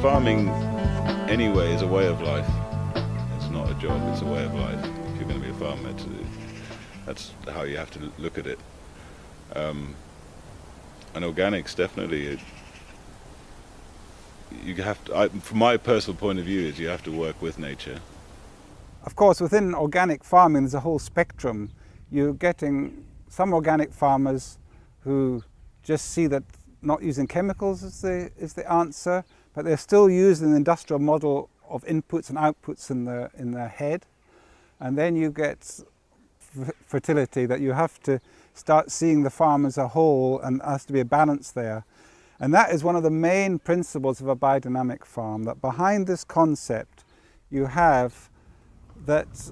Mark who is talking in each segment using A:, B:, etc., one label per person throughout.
A: farming anyway is a way of life. It's not a job, it's a way of life. If you're going to be a farmer, that's how you have to look at it. And organics, definitely, you have to, from my personal point of view, is you have to work with nature.
B: Of course, within organic farming, there's a whole spectrum. You're getting some organic farmers who just see that not using chemicals is the answer, but they're still using the industrial model of inputs and outputs in their head. And then you get fertility, that you have to start seeing the farm as a whole, and there has to be a balance there. And that is one of the main principles of a biodynamic farm, that behind this concept you have that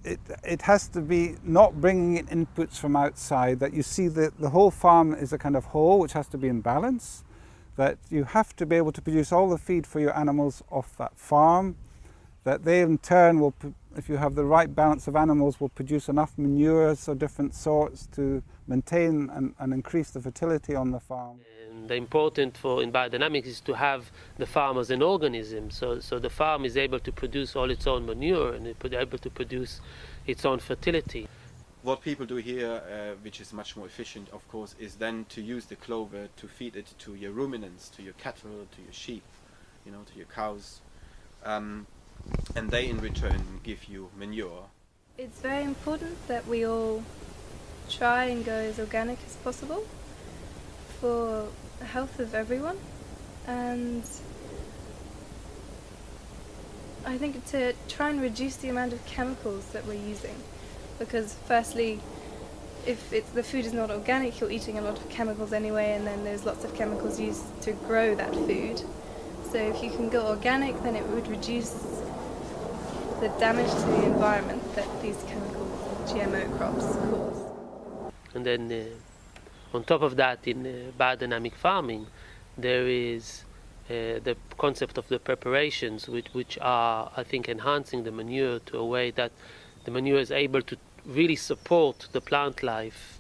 B: it has to be not bringing in inputs from outside, that you see that the whole farm is a kind of whole which has to be in balance, that you have to be able to produce all the feed for your animals off that farm, that they in turn will, if you have the right balance of animals, will produce enough manures of different sorts to maintain and increase the fertility on the farm.
C: And the important in biodynamics is to have the farm as an organism, so the farm is able to produce all its own manure and able to produce its own fertility.
D: What people do here, which is much more efficient, of course, is then to use the clover to feed it to your ruminants, to your cattle, to your sheep, to your cows, and they in return give you manure.
E: It's very important that we all try and go as organic as possible for the health of everyone, and I think to try and reduce the amount of chemicals that we're using, because firstly, if the food is not organic, you're eating a lot of chemicals anyway, and then there's lots of chemicals used to grow that food. So if you can go organic, then it would reduce the damage to the environment that these chemicals and GMO crops cause.
C: And then on top of that, in biodynamic farming, there is the concept of the preparations, which are, I think, enhancing the manure to a way that the manure is able to really support the plant life,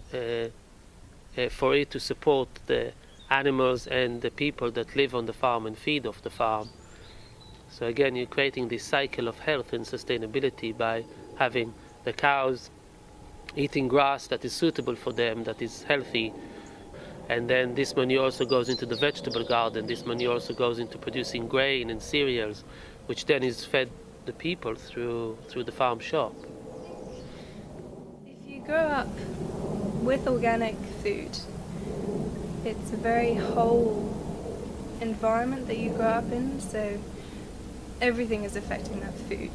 C: for it to support the animals and the people that live on the farm and feed off the farm. So again, you're creating this cycle of health and sustainability by having the cows eating grass that is suitable for them, that is healthy. And then this manure also goes into the vegetable garden. This manure also goes into producing grain and cereals, which then is fed the people through the farm shop.
E: If you grow up with organic food, it's a very whole environment that you grow up in, so everything is affecting that food.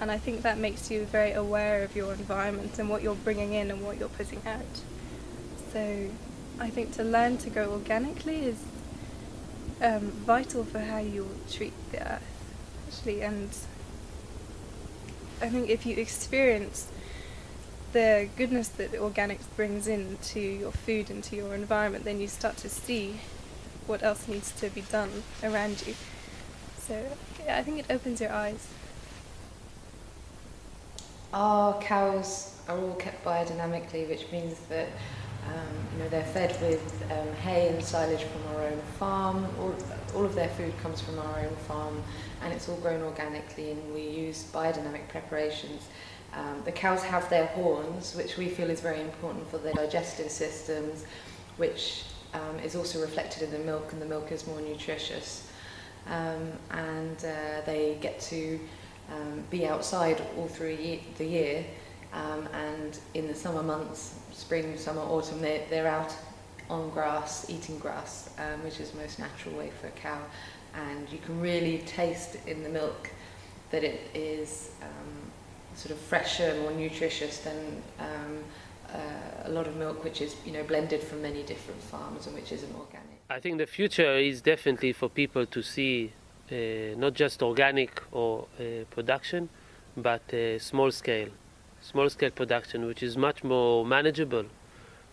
E: And I think that makes you very aware of your environment and what you're bringing in and what you're putting out. So I think to learn to grow organically is vital for how you'll treat the earth, actually. And I think if you experience the goodness that organics brings into your food and to your environment, then you start to see what else needs to be done around you. So yeah, I think it opens your eyes.
F: Our cows are all kept biodynamically, which means that they're fed with hay and silage from our own farm. All of their food comes from our own farm, and it's all grown organically, and we use biodynamic preparations. The cows have their horns, which we feel is very important for their digestive systems, which is also reflected in the milk, and the milk is more nutritious. They get to be outside all through the year, and in the summer months, spring, summer, autumn, they're out on grass, eating grass, which is the most natural way for a cow. And you can really taste in the milk that it is sort of fresher, more nutritious than a lot of milk which is blended from many different farms and which isn't organic.
C: I think the future is definitely for people to see not just organic or production, but small scale production, which is much more manageable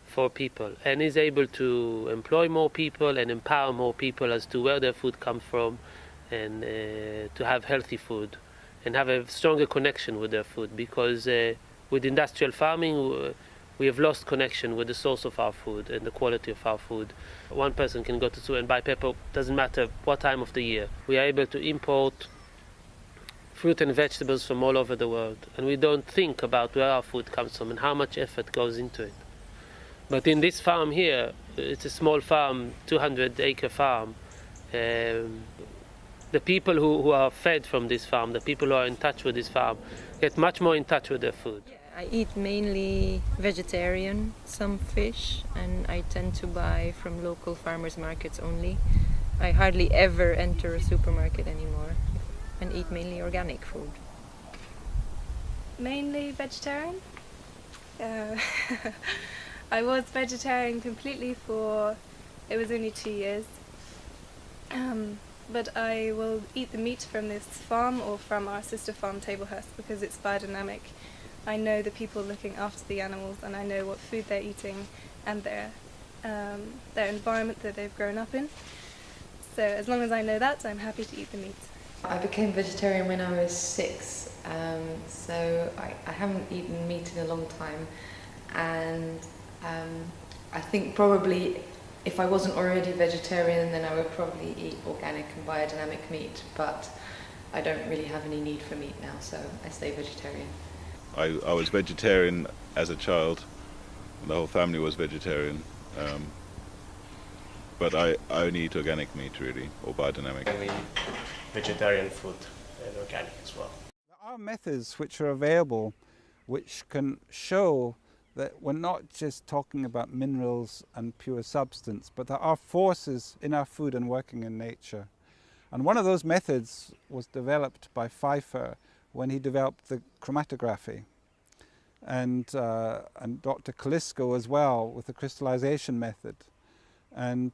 C: for people and is able to employ more people and empower more people as to where their food comes from, and to have healthy food and have a stronger connection with their food. Because with industrial farming, we have lost connection with the source of our food and the quality of our food. One person can go to store and buy pepper, doesn't matter what time of the year. We are able to import fruit and vegetables from all over the world, and we don't think about where our food comes from and how much effort goes into it. But in this farm here, it's a small farm, 200-acre farm. The people who are fed from this farm, the people who are in touch with this farm, get much more in touch with their food.
G: I eat mainly vegetarian, some fish, and I tend to buy from local farmers markets only. I hardly ever enter a supermarket anymore and eat mainly organic food.
E: Mainly vegetarian. I was vegetarian completely it was only 2 years. But I will eat the meat from this farm or from our sister farm, Tablehurst, because it's biodynamic. I know the people looking after the animals, and I know what food they're eating and their environment that they've grown up in. So as long as I know that, I'm happy to eat the meat.
F: I became vegetarian when I was 6, so I haven't eaten meat in a long time, and I think probably if I wasn't already vegetarian, then I would probably eat organic and biodynamic meat, but I don't really have any need for meat now, so I stay vegetarian.
A: I was vegetarian as a child, and the whole family was vegetarian, but I only eat organic meat really, or biodynamic.
H: Only vegetarian food and organic as well.
B: There are methods which are available which can show that we're not just talking about minerals and pure substance, but there are forces in our food and working in nature. And one of those methods was developed by Pfeiffer when he developed the chromatography, and Dr. Kalisko as well with the crystallization method. And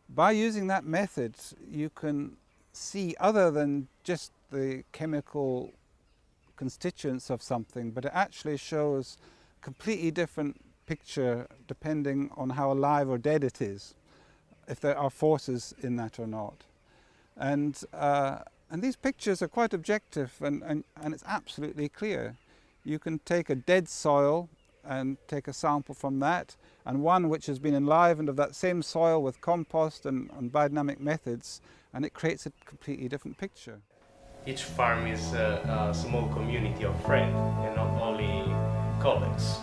B: by using that method, you can see other than just the chemical constituents of something, but it actually shows completely different picture depending on how alive or dead it is, if there are forces in that or not. And these pictures are quite objective, and it's absolutely clear. You can take a dead soil and take a sample from that, and one which has been enlivened of that same soil with compost and biodynamic methods, and it creates a completely different picture.
H: Each farm is a small community of friends and not only colleagues.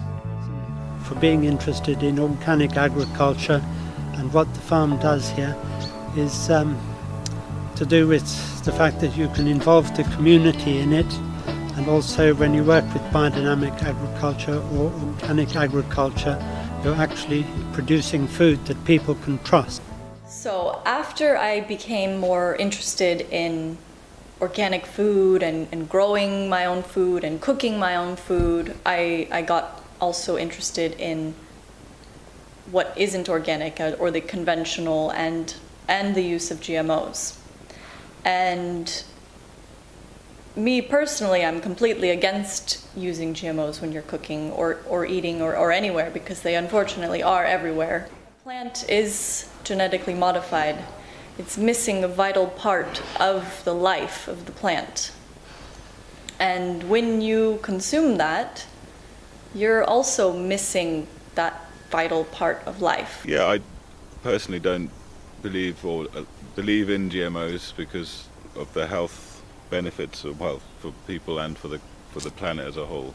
I: For being interested in organic agriculture, and what the farm does here is to do with the fact that you can involve the community in it, and also when you work with biodynamic agriculture or organic agriculture, you're actually producing food that people can trust.
J: So after I became more interested in organic food and growing my own food and cooking my own food, I got also interested in what isn't organic or the conventional and the use of GMOs. And me personally, I'm completely against using GMOs when you're cooking or eating or anywhere, because they unfortunately are everywhere. The plant is genetically modified. It's missing a vital part of the life of the plant. And when you consume that, you're also missing that vital part of life.
A: Yeah, I personally don't believe in GMOs because of the health benefits of, well, for people and for the planet as a whole.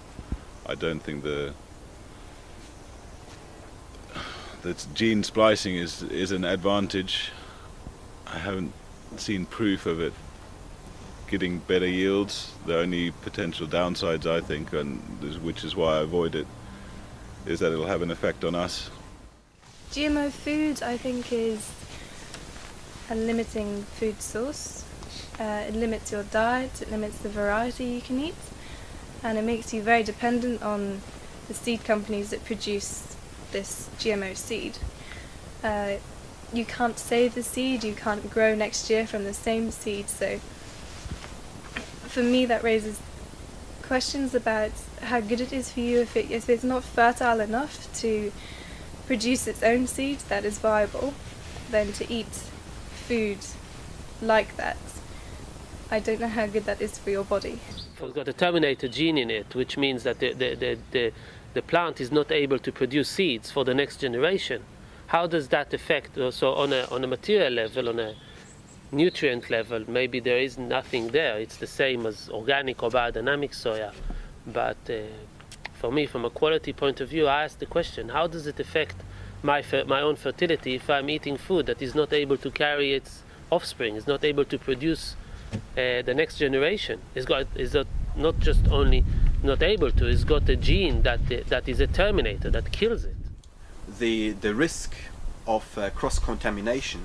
A: I don't think that gene splicing is an advantage. I haven't seen proof of it getting better yields. The only potential downsides, I think, which is why I avoid it, is that it'll have an effect on us.
E: GMO food, I think, is a limiting food source. It limits your diet, it limits the variety you can eat, and it makes you very dependent on the seed companies that produce this GMO seed. You can't save the seed, you can't grow next year from the same seed, so for me that raises questions about how good it is for you if it's not fertile enough to produce its own seed that is viable, then to eat food like that. I don't know how good that is for your body.
C: It's got a terminator gene in it, which means that the the plant is not able to produce seeds for the next generation, how does that affect? So on a material level, on a nutrient level, maybe there is nothing there. It's the same as organic or biodynamic soya. But for me, from a quality point of view, I ask the question, how does it affect my own fertility if I'm eating food that is not able to carry its offspring, is not able to produce the next generation? Is not just only not able to, it's got a gene that is a terminator, that kills it.
D: The risk of cross-contamination,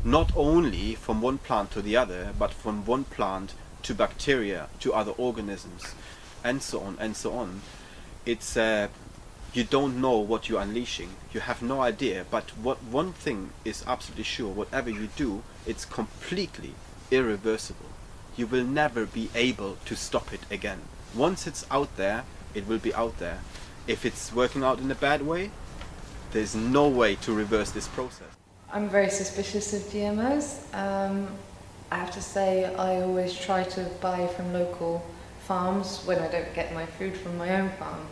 D: not only from one plant to the other, but from one plant to bacteria, to other organisms, and so on and so on. It's you don't know what you're unleashing. You have no idea. But one thing is absolutely sure: whatever you do, it's completely irreversible. You will never be able to stop it again. Once it's out there, it will be out there. If it's working out in a bad way, there's no way to reverse this process.
F: I'm very suspicious of GMOs. I have to say I always try to buy from local farms when I don't get my food from my own farm.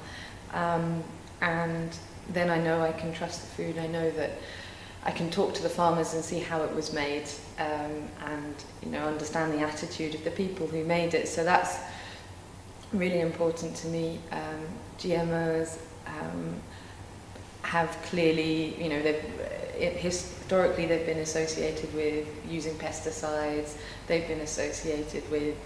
F: And then I know I can trust the food. I know that I can talk to the farmers and see how it was made, and understand the attitude of the people who made it. So that's really important to me. GMOs have clearly, historically they've been associated with using pesticides. They've been associated with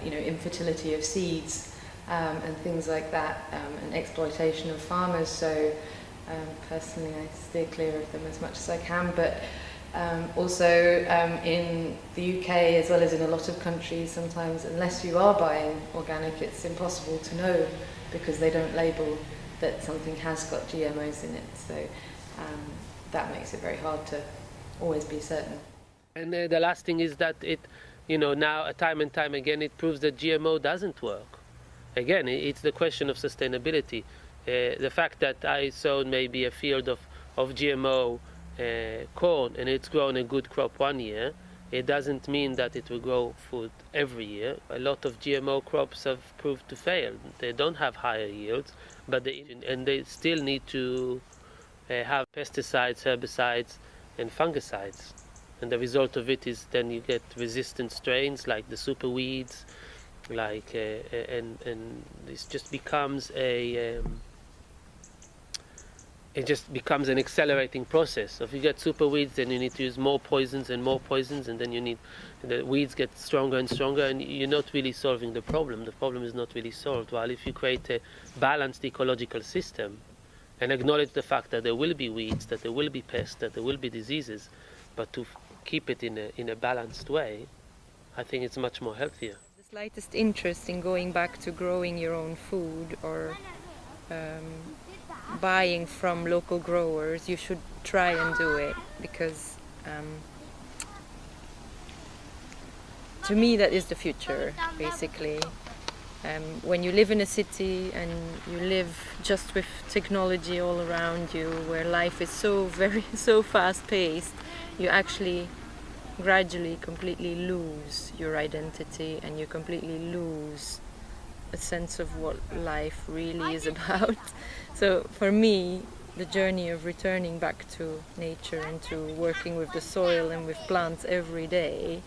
F: infertility of seeds and things like that, and exploitation of farmers. So personally I steer clear of them as much as I can, but also in the UK, as well as in a lot of countries, sometimes unless you are buying organic, it's impossible to know because they don't label that something has got GMOs in it. So that makes it very hard to always be certain.
C: And the last thing is that now time and time again it proves that GMO doesn't work. Again, it's the question of sustainability. The fact that I sowed maybe a field of GMO corn and it's grown a good crop one year, it doesn't mean that it will grow food every year. A lot of GMO crops have proved to fail. They don't have higher yields, but they still need to have pesticides, herbicides and fungicides. And the result of it is then you get resistant strains like the super weeds, and this just becomes it just becomes an accelerating process. If you get super weeds, then you need to use more poisons, and then the weeds get stronger and stronger, and you're not really solving the problem. The problem is not really solved. While if you create a balanced ecological system and acknowledge the fact that there will be weeds, that there will be pests, that there will be diseases, but to keep it in a balanced way, I think it's much more healthier.
G: The slightest interest in going back to growing your own food or buying from local growers, you should try and do it, because to me that is the future, basically. When you live in a city and you live just with technology all around you, where life is so fast-paced, you actually gradually completely lose your identity, and you completely lose a sense of what life really is about. So for me, the journey of returning back to nature and to working with the soil and with plants every day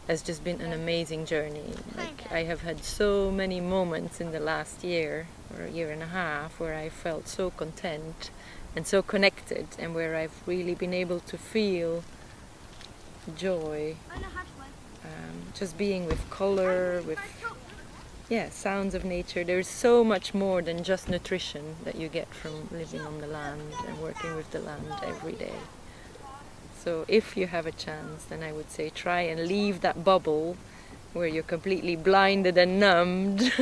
G: has just been an amazing journey. Like, I have had so many moments in the last year or a year and a half where I felt so content and so connected, and where I've really been able to feel joy, just being with color, with sounds of nature. There's so much more than just nutrition that you get from living on the land and working with the land every day. So if you have a chance, then I would say try and leave that bubble where you're completely blinded and numbed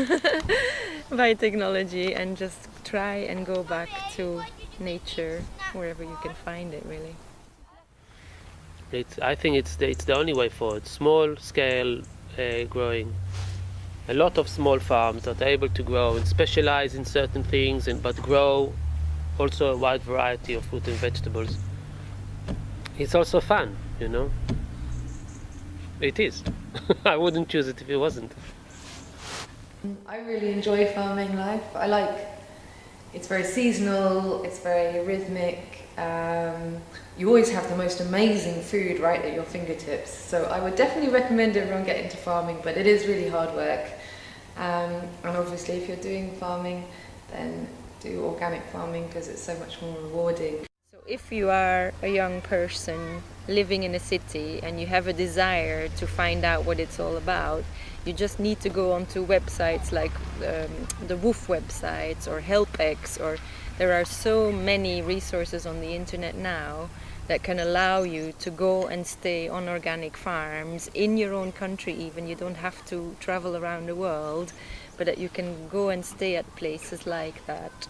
G: by technology, and just try and go back to nature wherever you can find it, really.
C: I think it's the only way forward. Small scale growing. A lot of small farms that are able to grow and specialize in certain things, but grow also a wide variety of fruit and vegetables. It's also fun, It is. I wouldn't choose it if it wasn't.
F: I really enjoy farming life. It's very seasonal, it's very rhythmic. You always have the most amazing food right at your fingertips. So I would definitely recommend everyone get into farming, but it is really hard work. And obviously if you're doing farming, then do organic farming because it's so much more rewarding.
G: So if you are a young person living in a city and you have a desire to find out what it's all about, you just need to go onto websites like the WOOF websites or HelpX, or there are so many resources on the internet now that can allow you to go and stay on organic farms in your own country even. You don't have to travel around the world, but that you can go and stay at places like that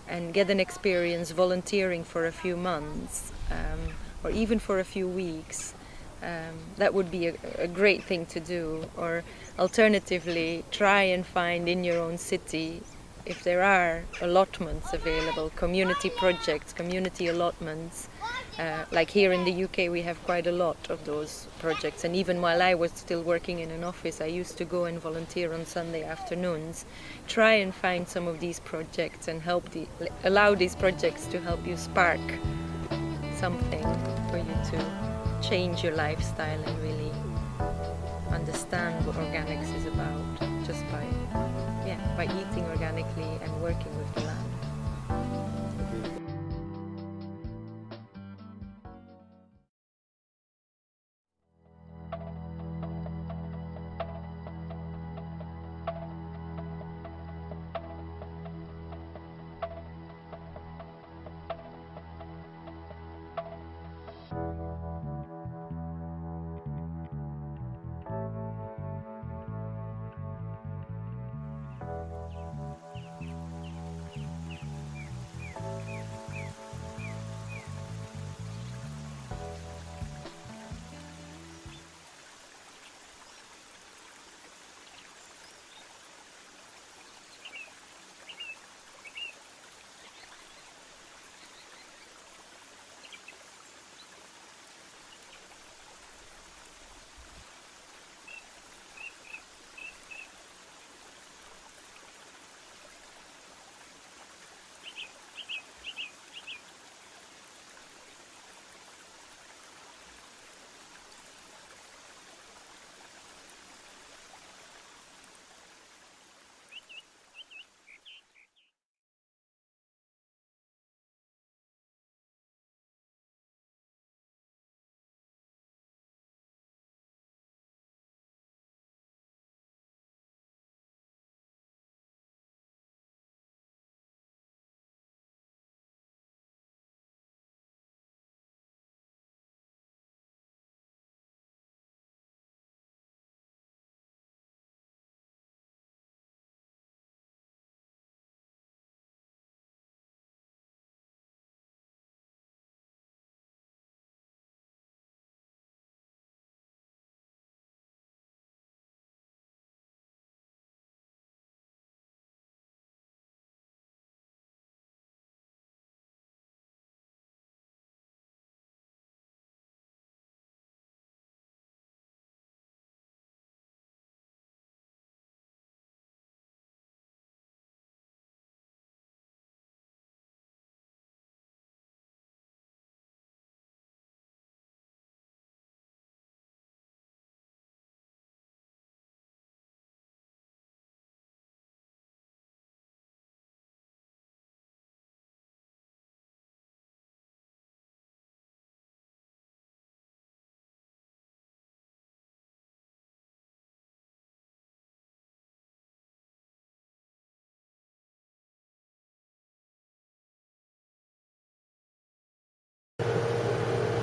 G: and get an experience volunteering for a few months or even for a few weeks. That would be a great thing to do. Or alternatively, try and find in your own city if there are allotments available, community projects, community allotments. Like here in the UK we have quite a lot of those projects, and even while I was still working in an office I used to go and volunteer on Sunday afternoons. Try and find some of these projects and allow these projects to help you spark something for you to change your lifestyle and really understand what organics is about, just by eating organically and working with the land.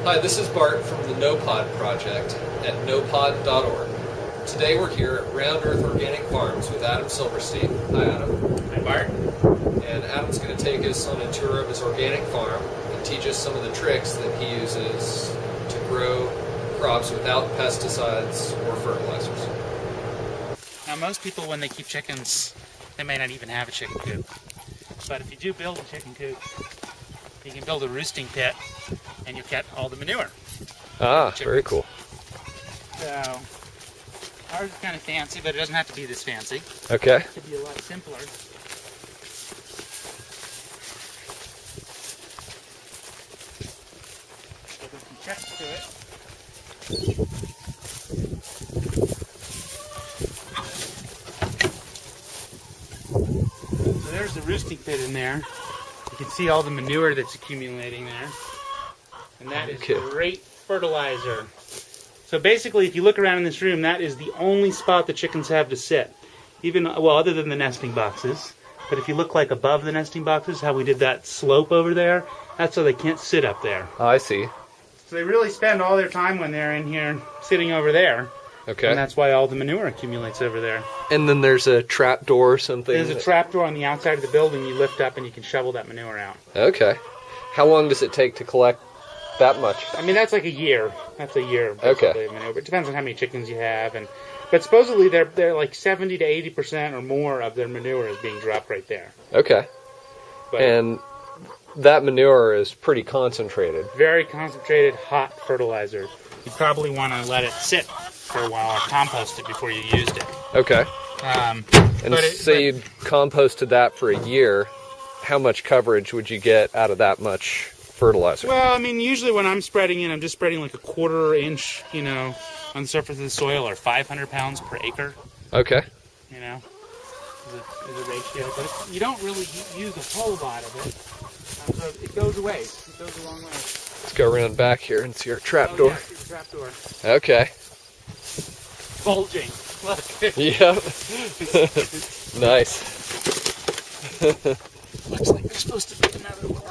K: Hi, this is Bart from the NoPod project at nopod.org. Today we're here at Round Earth Organic Farms with Adam Silverstein. Hi, Adam.
L: Hi, Bart.
K: And Adam's going to take us on a tour of his organic farm and teach us some of the tricks that he uses to grow crops without pesticides or fertilizers.
L: Now, most people, when they keep chickens, they may not even have a chicken coop. But if you do build a chicken coop, you can build a roosting pit and you'll get all the manure.
K: Ah, very cool.
L: So Ours is kind of fancy, but it doesn't have to be this fancy.
M: Okay.
L: It could be a lot simpler. So there's some checks to it. So there's the roosting pit in there. You can see all the manure that's accumulating there. And that is great fertilizer. So basically, if you look around in this room, that is the only spot the chickens have to sit. Even, well, other than the nesting boxes. But if you look like above the nesting boxes, how we did that slope over there, that's so they can't sit up there.
M: Oh, I see.
L: So they really spend all their time when they're in here sitting over there.
M: Okay.
L: And that's why all the manure accumulates over there.
M: And then there's a trap door or something?
L: There's a trap door on the outside of the building you lift up and you can shovel that manure out.
M: Okay. How long does it take to collect that much?
L: I mean, that's like a year. That's a year,
M: Okay.
L: basically, of manure. It depends on how many chickens you have. But supposedly they're like 70 to 80% or more of their manure is being dropped right there.
M: Okay.
L: But
M: And that manure is pretty concentrated.
L: very concentrated, hot fertilizer. You probably want to let it sit for a while or compost it before you used it.
M: Okay.
L: Um,
M: And
L: but
M: say you composted that for a year, how much coverage would you get out of that much fertilizer?
L: Well, I mean, usually when I'm spreading it, I'm just spreading like a 1/4 inch, on the surface of the soil, or 500 pounds per acre.
M: Okay.
L: Is a ratio, but you don't really use a whole lot of it. So it goes away. It goes a long way.
M: Let's go around back here and see our trap door.
L: Yeah, see the trap door.
M: Okay.
L: Bulging. Look.
M: Yep. Nice.
L: Looks like there's supposed to be another one.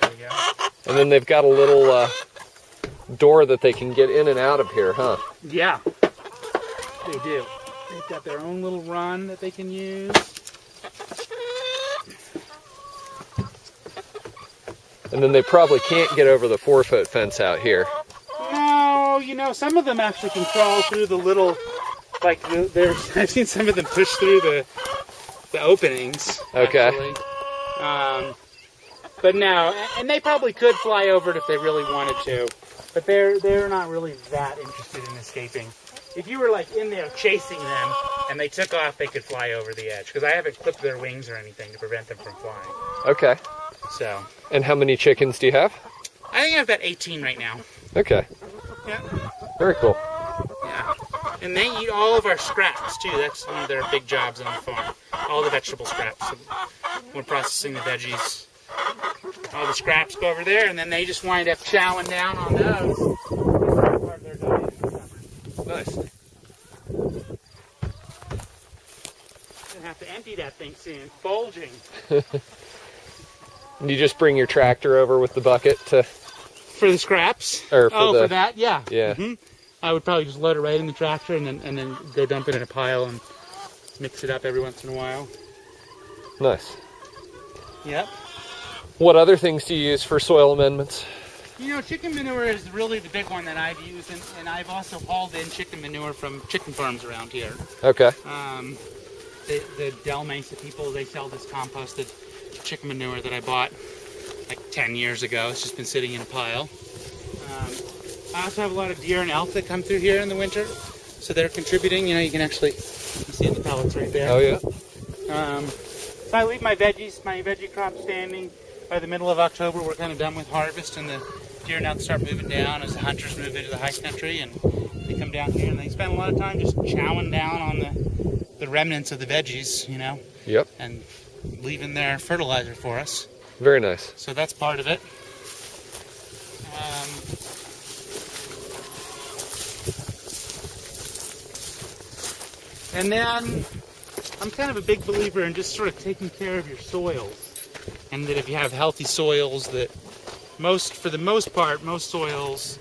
L: There you go.
M: And then they've got a little door that they can get in and out of here, huh?
L: Yeah, they do. They've got their own little run that they can use.
M: And then they probably can't get over the 4-foot fence out here.
L: No, some of them actually can crawl through the little, I've seen some of them push through the openings.
M: Okay.
L: Actually. But no, and they probably could fly over it if they really wanted to. But they're not really that interested in escaping. If you were in there chasing them and they took off, they could fly over the edge. Because I haven't clipped their wings or anything to prevent them from flying.
M: Okay.
L: So.
M: And how many chickens do you have?
L: I think I have about 18 right now.
M: Okay.
L: Yeah.
M: Very cool.
L: Yeah. And they eat all of our scraps too. That's one of their big jobs on the farm. All the vegetable scraps. So we're processing the veggies. All the scraps go over there, and then they just wind up chowing down on those. Part of their diet.
M: Nice.
L: Gonna have to empty that thing soon. It's bulging.
M: You just bring your tractor over with the bucket to...
L: For the scraps?
M: Or for
L: for that? Yeah.
M: Yeah.
L: Mm-hmm. I would probably just load it right in the tractor and then go dump it in a pile and mix it up every once in a while.
M: Nice.
L: Yep.
M: What other things do you use for soil amendments?
L: Chicken manure is really the big one that I've used, and I've also hauled in chicken manure from chicken farms around here.
M: Okay.
L: The Del Mesa people, they sell this composted chicken manure that I bought like 10 years ago. It's just been sitting in a pile. I also have a lot of deer and elk that come through here in the winter, so they're contributing. You can actually see the pellets right there.
M: Oh yeah.
L: So I leave my veggie crop standing. By the middle of October, we're kind of done with harvest, and the deer and elk start moving down as the hunters move into the high country, and they come down here and they spend a lot of time just chowing down on the remnants of the veggies,
M: Yep.
L: and leaving their fertilizer for us.
M: Very nice.
L: So that's part of it. And then I'm kind of a big believer in just sort of taking care of your soils. And that if you have healthy soils, that for the most part, most soils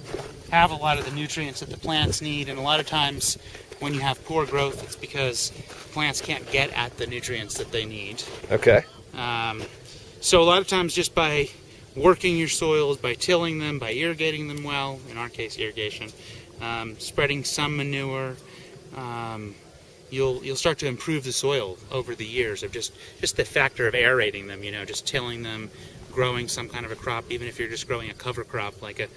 L: have a lot of the nutrients that the plants need. And a lot of times when you have poor growth, it's because plants can't get at the nutrients that they need.
M: Okay.
L: So a lot of times just by working your soils, by tilling them, by irrigating them well, in our case irrigation, spreading some manure, you'll start to improve the soil over the years of just the factor of aerating them, just tilling them, growing some kind of a crop, even if you're just growing a cover crop, like a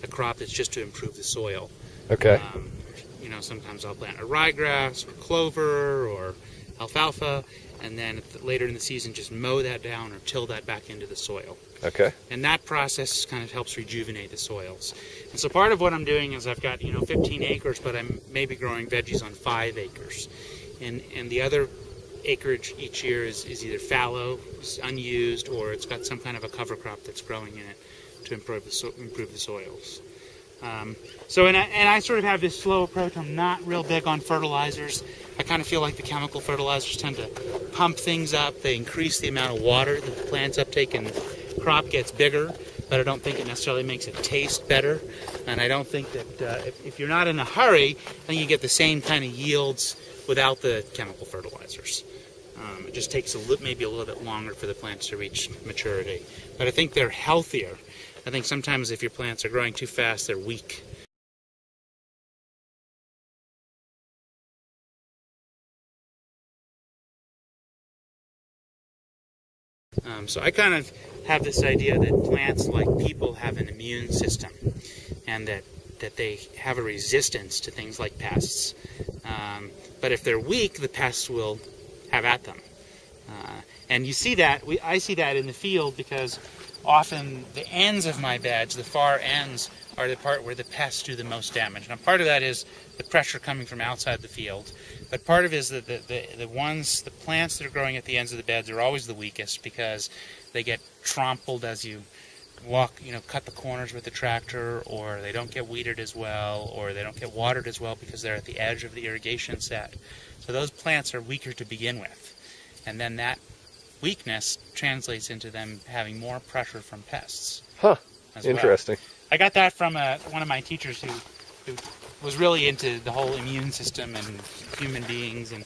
L: crop that's just to improve the soil.
M: Okay.
L: You know, sometimes I'll plant a ryegrass or clover or alfalfa, and then later in the season just mow that down or till that back into the soil.
M: Okay.
L: And that process kind of helps rejuvenate the soils. And so part of what I'm doing is I've got, 15 acres, but I'm maybe growing veggies on 5 acres. And the other acreage each year is either fallow, it's unused, or it's got some kind of a cover crop that's growing in it to improve the soils. And I sort of have this slow approach. I'm not real big on fertilizers. I kind of feel like the chemical fertilizers tend to pump things up. They increase the amount of water that the plants uptake and the crop gets bigger, but I don't think it necessarily makes it taste better. And I don't think that if you're not in a hurry, then you get the same kind of yields without the chemical fertilizers. It just takes maybe a little bit longer for the plants to reach maturity. But I think they're healthier. I think sometimes if your plants are growing too fast, they're weak. So I kind of have this idea that plants, like people, have an immune system, and that they have a resistance to things like pests. But if they're weak, the pests will have at them. And you see that, I see that in the field, because often the ends of my beds, the far ends, are the part where the pests do the most damage. Now part of that is the pressure coming from outside the field, but part of it is that the plants that are growing at the ends of the beds are always the weakest, because they get trampled as you walk, cut the corners with the tractor, or they don't get weeded as well, or they don't get watered as well because they're at the edge of the irrigation set. So those plants are weaker to begin with, and then that weakness translates into them having more pressure from pests.
M: Huh.
L: Interesting. Well. I got that from one of my teachers who was really into the whole immune system and human beings, and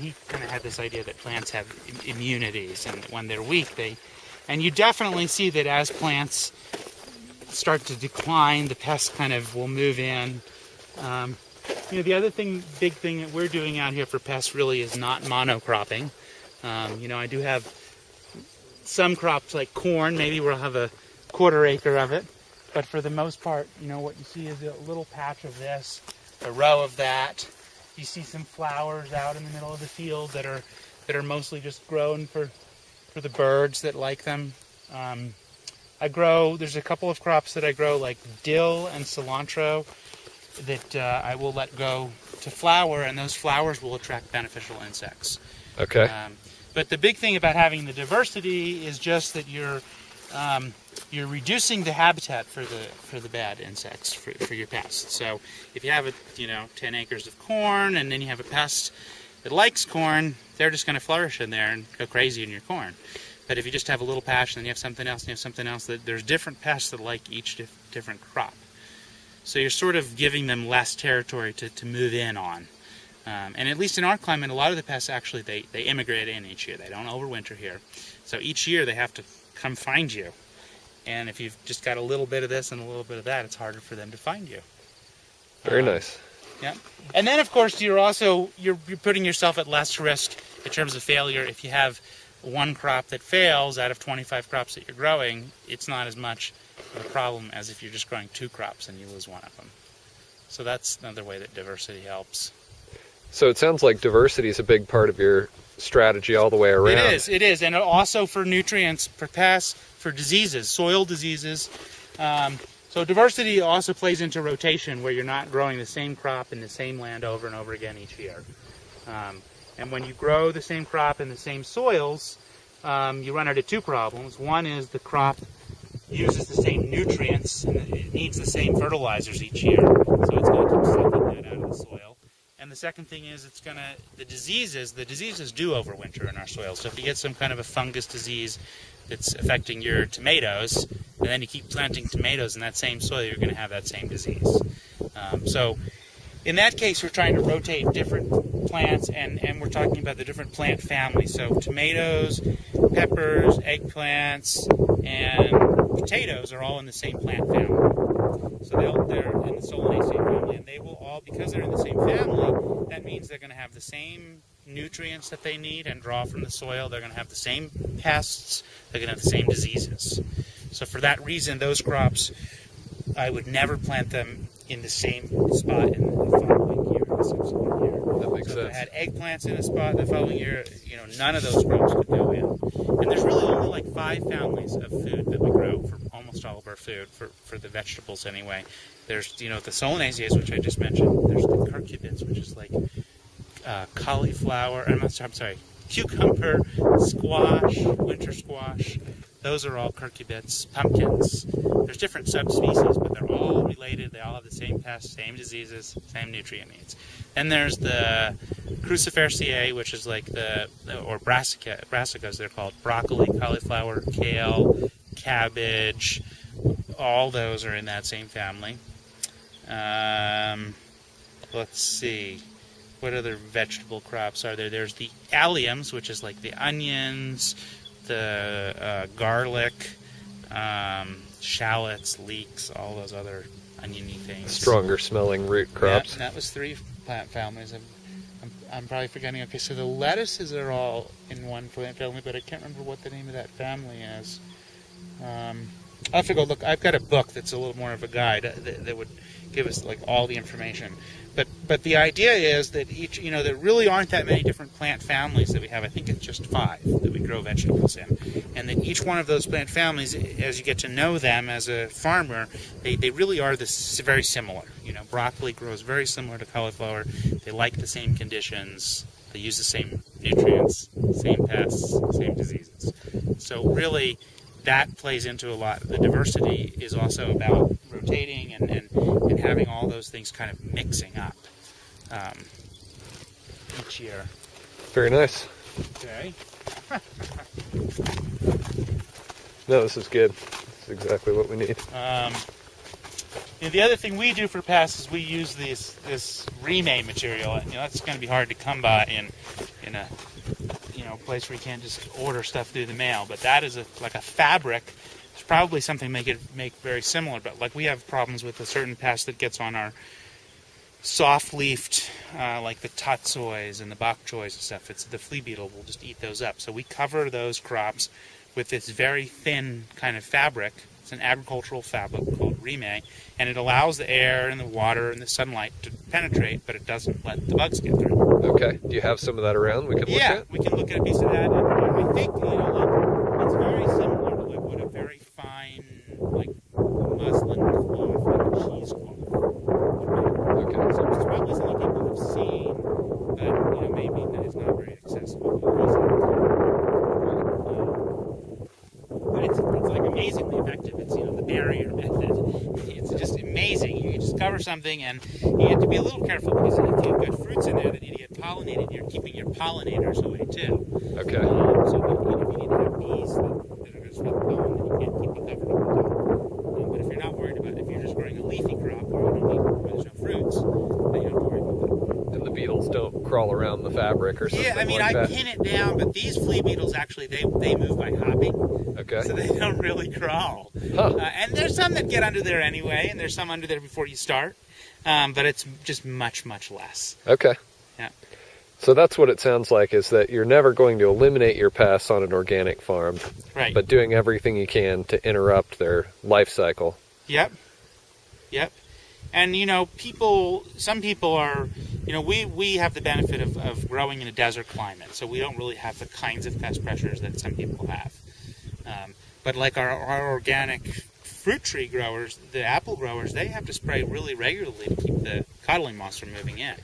L: he kind of had this idea that plants have immunities, and when they're weak, and you definitely see that as plants start to decline, the pests kind of will move in. The other big thing that we're doing out here for pests really is not monocropping. I do have some crops like corn. Maybe we'll have a 1/4 acre of it. But for the most part, what you see is a little patch of this, a row of that. You see some flowers out in the middle of the field that are mostly just grown for the birds that like them. There's a couple of crops that I grow, like dill and cilantro, that I will let go to flower, and those flowers will attract beneficial insects.
M: Okay.
L: But the big thing about having the diversity is just that you're reducing the habitat for the bad insects, for your pests. So if you have 10 acres of corn, and then you have a pest that likes corn, they're just going to flourish in there and go crazy in your corn. But if you just have a little patch, and then you have something else, and you have something else, there's different pests that like each different crop. So you're sort of giving them less territory to move in on. And at least in our climate, a lot of the pests actually, they immigrate in each year. They don't overwinter here. So each year they have to come find you. And if you've just got a little bit of this and a little bit of that, it's harder for them to find you.
M: Very nice.
L: Yeah. And then, of course, you're putting yourself at less risk in terms of failure. If you have one crop that fails out of 25 crops that you're growing, it's not as much of a problem as if you're just growing 2 crops and you lose one of them. So that's another way that diversity helps.
M: So it sounds like diversity is a big part of your strategy all the way around.
L: It is, and also for nutrients, for pests, for diseases, soil diseases. So diversity also plays into rotation, where you're not growing the same crop in the same land over and over again each year. And when you grow the same crop in the same soils, you run into 2 problems. One is the crop uses the same nutrients, and it needs the same fertilizers each year, so it's going to keep sucking that out of the soil. And the second thing is the diseases do overwinter in our soil. So if you get some kind of a fungus disease that's affecting your tomatoes, and then you keep planting tomatoes in that same soil, you're going to have that same disease. So in that case, we're trying to rotate different plants, and we're talking about the different plant families. So tomatoes, peppers, eggplants, and potatoes are all in the same plant family. So they're in the Solanaceae family, and they will all, because they're in the same family, that means they're going to have the same nutrients that they need and draw from the soil. They're going to have the same pests. They're going to have the same diseases. So for that reason, those crops, I would never plant them in the same spot in the following year, the subsequent year.
M: That makes sense.
L: If I had eggplants in a spot the following year, none of those crops could go in. And there's really only like 5 families of food that we grow for almost all of our food, for the vegetables anyway. There's, the solanaceae, which I just mentioned. There's the curcubits, which is like cauliflower, I'm sorry, cucumber, squash, winter squash. Those are all curcubits, pumpkins. There's different subspecies, but they're all related. They all have the same pests, same diseases, same nutrient needs. Then there's the cruciferaceae, which is like or brassicas, they're called. Broccoli, cauliflower, kale, cabbage. All those are in that same family. Let's see. What other vegetable crops are there? There's the alliums, which is like the onions, the garlic, shallots, leeks, all those other oniony things.
M: Stronger smelling root crops.
L: Yeah, that was 3 plant families. I'm probably forgetting. Okay, so the lettuces are all in one plant family, but I can't remember what the name of that family is. I'll have to go look. I've got a book that's a little more of a guide that would give us like all the information. But the idea is that each, there really aren't that many different plant families that we have. I think it's just 5 that we grow vegetables in. And that each one of those plant families, as you get to know them as a farmer, they really are very similar. Broccoli grows very similar to cauliflower. They like the same conditions. They use the same nutrients, same pests, same diseases. So really, that plays into a lot. The diversity is also about rotating and having all those things kind of mixing up each year.
M: Very nice.
L: Okay.
M: No, this is good. This is exactly what we need.
L: The other thing we do for pests is we use this remade material. That's going to be hard to come by in a place where you can't just order stuff through the mail. But that is like a fabric. It's probably something make very similar. But like we have problems with a certain pest that gets on our soft-leafed, like the tutsoys and the bok choys and stuff. It's the flea beetle will just eat those up. So we cover those crops with this very thin kind of fabric. It's an agricultural fabric called rime, and it allows the air and the water and the sunlight to penetrate, but it doesn't let the bugs get through.
M: Okay. Do you have some of that around we can look at?
L: Yeah, we can look at a piece of that. And I think, it's very similar to like what a very fine, like muslin cloth, like a cheesecloth would be. Okay. So it's probably something people have seen, but maybe it's not very accessible. But it's like amazingly effective. It's the barrier method. It's just amazing. You just cover something, and you have to be a little careful because if you've got fruits in there that need to get pollinated, you're keeping your pollinators away too.
M: Okay.
L: So if you need to have bees that are going to spread the pollen, then you can't keep it covered all the time. But if you're not worried about it, if you're just growing a leafy crop where there's no fruits, then you don't have to worry about that.
M: And the beetles don't crawl around the fabric or something
L: Yeah, I
M: that?
L: pin it down, but these flea beetles actually, they move by hopping.
M: Okay.
L: So they don't really crawl.
M: Huh.
L: And there's some that get under there anyway, and there's some under there before you start. But it's just much, much less.
M: Okay.
L: Yeah.
M: So that's what it sounds like, is that you're never going to eliminate your pests on an organic farm.
L: Right.
M: But doing everything you can to interrupt their life cycle.
L: Yep. And, some people are, we have the benefit of growing in a desert climate, so we don't really have the kinds of pest pressures that some people have. But like our organic fruit tree growers, the apple growers, they have to spray really regularly to keep the codling moths from moving in.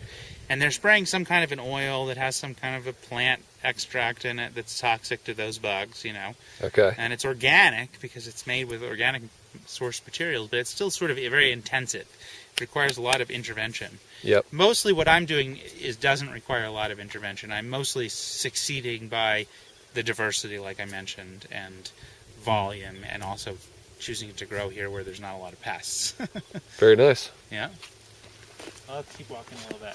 L: And they're spraying some kind of an oil that has some kind of a plant extract in it that's toxic to those bugs,
M: Okay.
L: And it's organic because it's made with organic source materials, but it's still sort of very intensive. It requires a lot of intervention.
M: Yep.
L: Mostly what I'm doing doesn't require a lot of intervention. I'm mostly succeeding by the diversity, like I mentioned, and volume, and also choosing to grow here where there's not a lot of pests.
M: Very nice.
L: Yeah. Let's keep walking a little bit.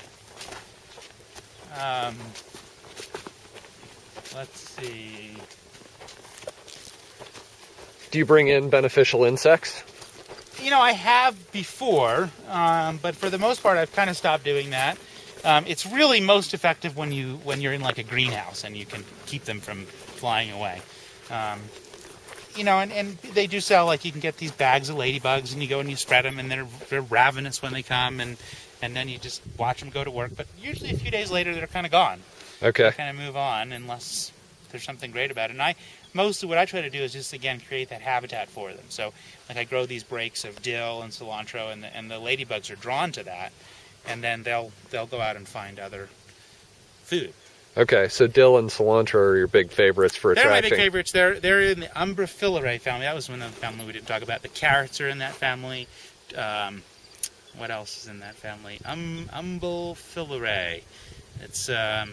L: Let's see.
M: Do you bring in beneficial insects?
L: I have before, but for the most part, I've kind of stopped doing that. It's really most effective when you're in like a greenhouse and you can keep them from flying away. And they do sell, like, you can get these bags of ladybugs and you go and you spread them, and they're ravenous when they come, and then you just watch them go to work. But usually a few days later they're kind of gone.
M: Okay.
L: They kind of move on unless there's something great about it. And mostly what I try to do is just, again, create that habitat for them. So, like, I grow these breaks of dill and cilantro, and the ladybugs are drawn to that, and then they'll go out and find other food.
M: Okay, so dill and cilantro are your big favorites for attracting.
L: They're my big favorites. They're in the Umbrophilerae family. That was one of the family we didn't talk about. The carrots are in that family. What else is in that family? Umbrophilerae. It's they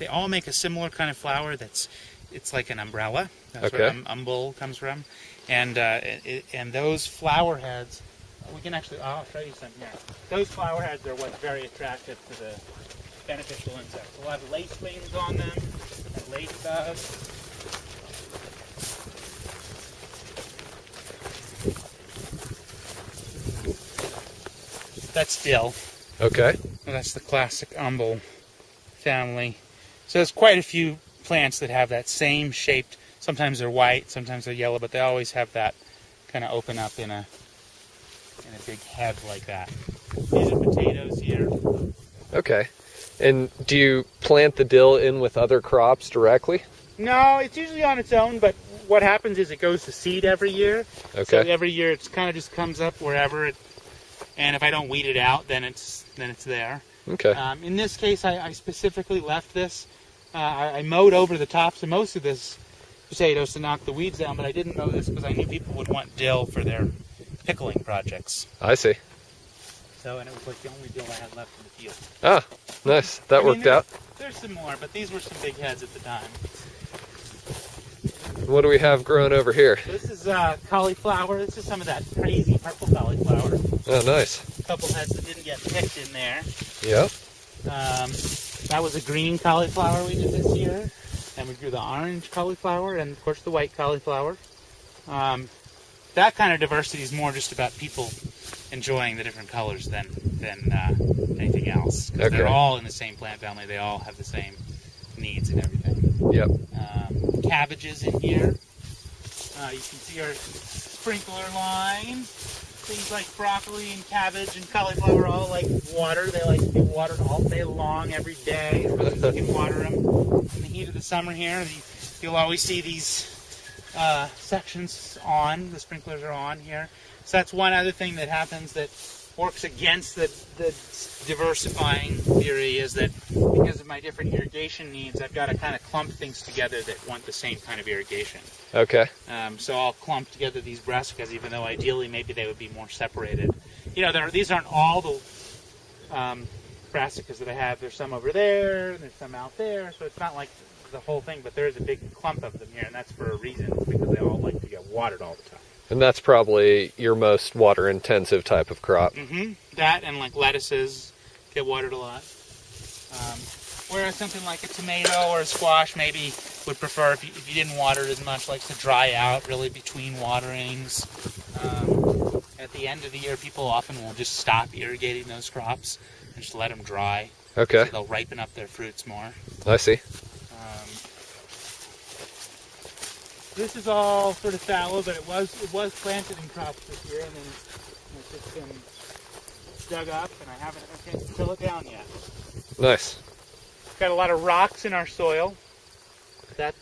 L: all make a similar kind of flower. It's like an umbrella. That's where umbel comes from. And those flower heads, we can actually. I'll show you some here. Those flower heads are what's very attractive to the beneficial insects. We'll have lace wings on them, and ladybugs. That's dill.
M: Okay.
L: And that's the classic umbel family. So there's quite a few plants that have that same shaped. Sometimes they're white, sometimes they're yellow, but they always have that kind of open up in a big head like that. These are potatoes here.
M: Okay. And do you plant the dill in with other crops directly?
L: No, it's usually on its own, but what happens is it goes to seed every year.
M: Okay.
L: So every year it kind of just comes up wherever it, and if I don't weed it out, then it's there.
M: Okay.
L: In this case, I specifically left this. I mowed over the tops of most of this potatoes to knock the weeds down, but I didn't mow this because I knew people would want dill for their pickling projects.
M: I see.
L: So, and it was like the only dill I had left in the field.
M: Ah, nice. That worked out.
L: There's some more, but these were some big heads at the time.
M: What do we have growing over here?
L: This is cauliflower. This is some of that crazy purple cauliflower.
M: Oh, nice.
L: A couple heads that didn't get picked in there.
M: Yep.
L: That was a green cauliflower we did this year. And we grew the orange cauliflower and, of course, the white cauliflower. That kind of diversity is more just about people enjoying the different colors than anything else. Because they're all in the same plant family. They all have the same needs and everything.
M: Yep.
L: Cabbages in here. You can see our sprinkler line. Things like broccoli and cabbage and cauliflower all like water. They like to be watered all day long, every day. You can water them in the heat of the summer here. You'll always see these sections on. The sprinklers are on here. So that's one other thing that happens that works against the diversifying theory, is that because of my different irrigation needs, I've got to kind of clump things together that want the same kind of irrigation.
M: Okay.
L: So I'll clump together these brassicas, even though ideally maybe they would be more separated. These aren't all the brassicas that I have. There's some over there, and there's some out there, so it's not like the whole thing, but there is a big clump of them here, and that's for a reason. It's because they all like to get watered all the time.
M: And that's probably your most water-intensive type of crop.
L: Mm-hmm. That and like lettuces get watered a lot. Whereas something like a tomato or a squash maybe would prefer, if you didn't water it as much, likes to dry out really between waterings. At the end of the year, people often will just stop irrigating those crops and just let them dry.
M: Okay.
L: So they'll ripen up their fruits more.
M: I see.
L: This is all sort of fallow, but it was planted in crops this year, and then it's just been dug up, and I haven't had a chance to till it down yet.
M: Nice.
L: Got a lot of rocks in our soil. That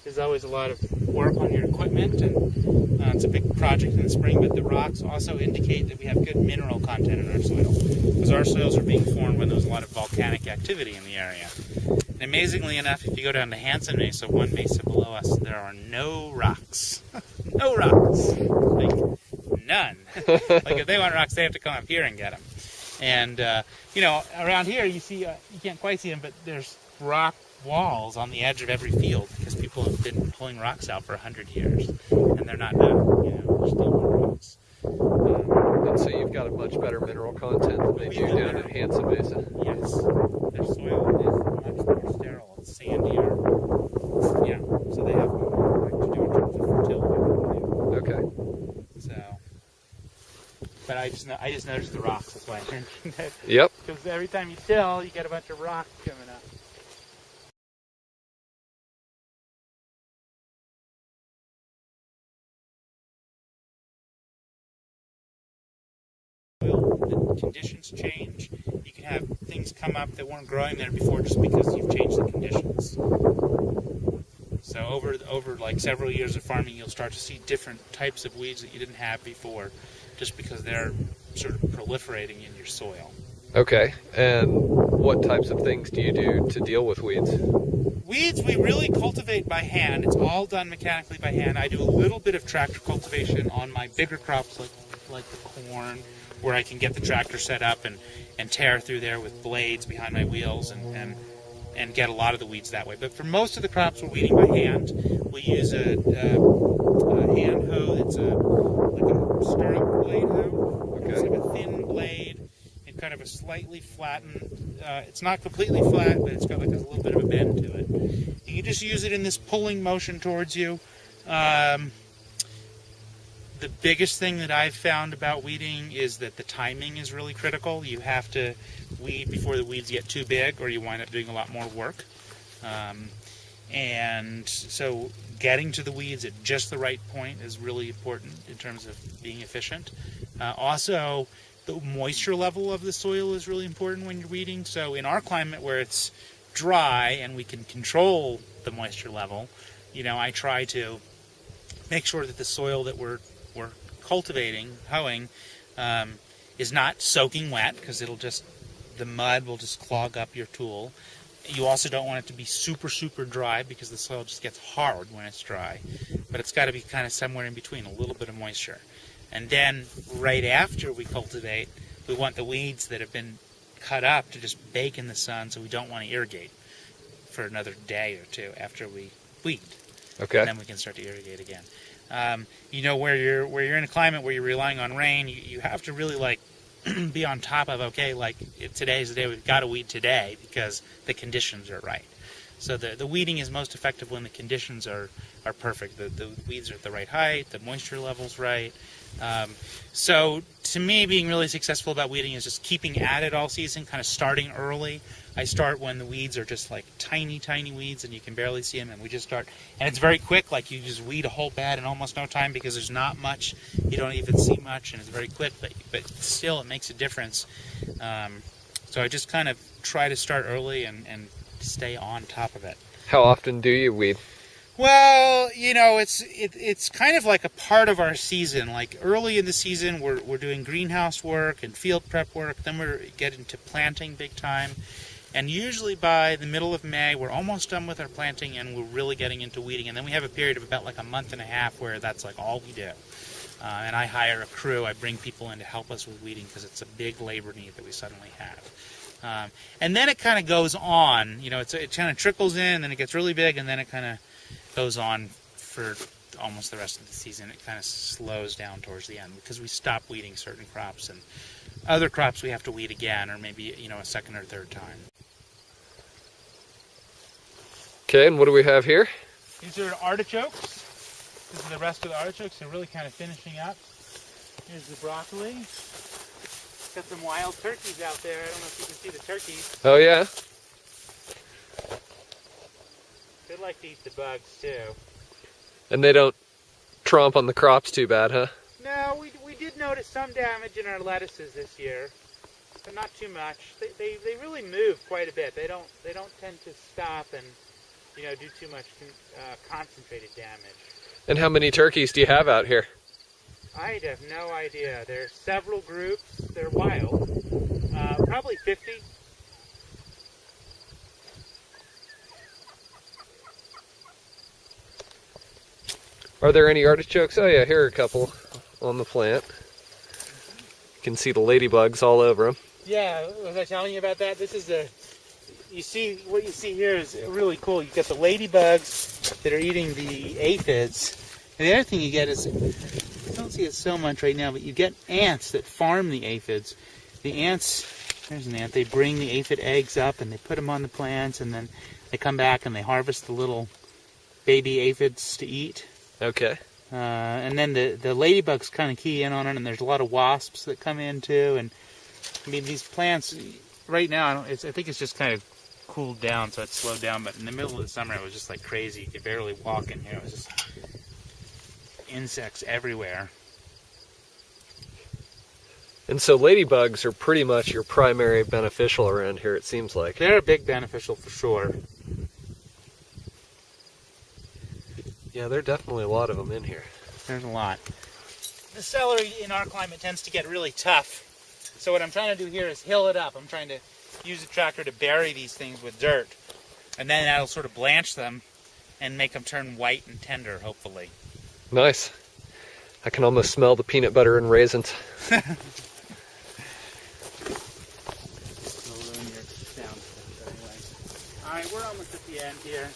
L: is always a lot of work on your equipment, and it's a big project in the spring, but the rocks also indicate that we have good mineral content in our soil, because our soils are being formed when there's a lot of volcanic activity in the area. And amazingly enough, if you go down to Hansen Mesa, one mesa below us, there are no rocks. No rocks. Like, none. Like, if they want rocks, they have to come up here and get them. And, around here, you see, you can't quite see them, but there's rock walls on the edge of every field, because people have been pulling rocks out for 100 years. And they're not done. There's still more rocks.
M: And so you've got a much better mineral content than they do down in Hansen Mesa.
L: Yes. Their soil is much more sterile. It's sandier. Yeah. So they have more work to do in terms of fertility.
M: Okay.
L: So, but I just noticed the rocks. That's why I mentioned it.
M: Yep.
L: Because every time you till, you get a bunch of rocks coming up. The conditions change. You can have things come up that weren't growing there before just because you've changed the conditions. So over like several years of farming, you'll start to see different types of weeds that you didn't have before, just because they're sort of proliferating in your soil.
M: Okay, and what types of things do you do to deal with weeds?
L: Weeds we really cultivate by hand. It's all done mechanically by hand. I do a little bit of tractor cultivation on my bigger crops like the corn, where I can get the tractor set up and tear through there with blades behind my wheels and get a lot of the weeds that way. But for most of the crops we're weeding by hand. We use a hand hoe that's like a stirrup blade hoe. Okay. It's like a thin blade and kind of a slightly flattened, it's not completely flat, but it's got like a little bit of a bend to it. And you just use it in this pulling motion towards you. The biggest thing that I've found about weeding is that the timing is really critical. You have to weed before the weeds get too big, or you wind up doing a lot more work. And so getting to the weeds at just the right point is really important in terms of being efficient. Also, the moisture level of the soil is really important when you're weeding. So in our climate where it's dry and we can control the moisture level, I try to make sure that the soil that we're cultivating, hoeing, is not soaking wet, because the mud will just clog up your tool. You also don't want it to be super, super dry, because the soil just gets hard when it's dry. But it's got to be kind of somewhere in between, a little bit of moisture. And then right after we cultivate, we want the weeds that have been cut up to just bake in the sun, so we don't want to irrigate for another day or two after we weed.
M: Okay.
L: And then we can start to irrigate again. Where you're in a climate where you're relying on rain, you have to really be on top of, today's the day, we've got to weed today because the conditions are right. So the weeding is most effective when the conditions are perfect. The weeds are at the right height, the moisture level's right. So to me, being really successful about weeding is just keeping at it all season, kind of starting early. I start when the weeds are just like tiny, tiny weeds and you can barely see them, and we just start. And it's very quick, you just weed a whole bed in almost no time because there's not much. You don't even see much, and it's very quick, but still it makes a difference. So I just kind of try to start early and stay on top of it.
M: How often do you weed?
L: Well, it's kind of like a part of our season. Like early in the season, we're doing greenhouse work and field prep work. Then we're getting to planting big time. And usually by the middle of May, we're almost done with our planting and we're really getting into weeding. And then we have a period of about a month and a half where that's all we do. And I hire a crew. I bring people in to help us with weeding because it's a big labor need that we suddenly have. And then it kind of goes on. It kind of trickles in, and then it gets really big, and then it kind of goes on for almost the rest of the season. It kind of slows down towards the end because we stop weeding certain crops, and other crops we have to weed again, or maybe a second or third time.
M: Okay, and what do we have here?
L: These are artichokes. This is the rest of the artichokes. They're really kind of finishing up. Here's the broccoli. Got some wild turkeys out there. I don't know if you can see the turkeys.
M: Oh yeah.
L: They like to eat the bugs too. And
M: they don't tromp on the crops too bad, huh?
L: No, we did notice some damage in our lettuces this year, but not too much. They really move quite a bit. They don't tend to stop and do too much concentrated damage.
M: And how many turkeys do you have out here?
L: I have no idea. There's several groups. They're wild. Probably 50.
M: Are there any artichokes? Oh yeah, here are a couple on the plant. You can see the ladybugs all over them.
L: Yeah, was I telling you about that? This is what you see here is really cool. You get the ladybugs that are eating the aphids. And the other thing you get is, I don't see it so much right now, but you get ants that farm the aphids. The ants, there's an ant, they bring the aphid eggs up and they put them on the plants, and then they come back and they harvest the little baby aphids to eat.
M: Okay.
L: And then the ladybugs kind of key in on it, and there's a lot of wasps that come in too, and I mean, these plants, right now, I think it's just kind of cooled down, so it's slowed down, but in the middle of the summer, it was just like crazy. You could barely walk in here. It was just insects everywhere.
M: And so ladybugs are pretty much your primary beneficial around here, it seems like.
L: They're a big beneficial for sure.
M: Yeah, there are definitely a lot of them in here.
L: There's a lot. The celery in our climate tends to get really tough. So what I'm trying to do here is hill it up. I'm trying to use the tractor to bury these things with dirt. And then that'll sort of blanch them and make them turn white and tender, hopefully.
M: Nice. I can almost smell the peanut butter and raisins.
L: Alright, we're almost at the end here.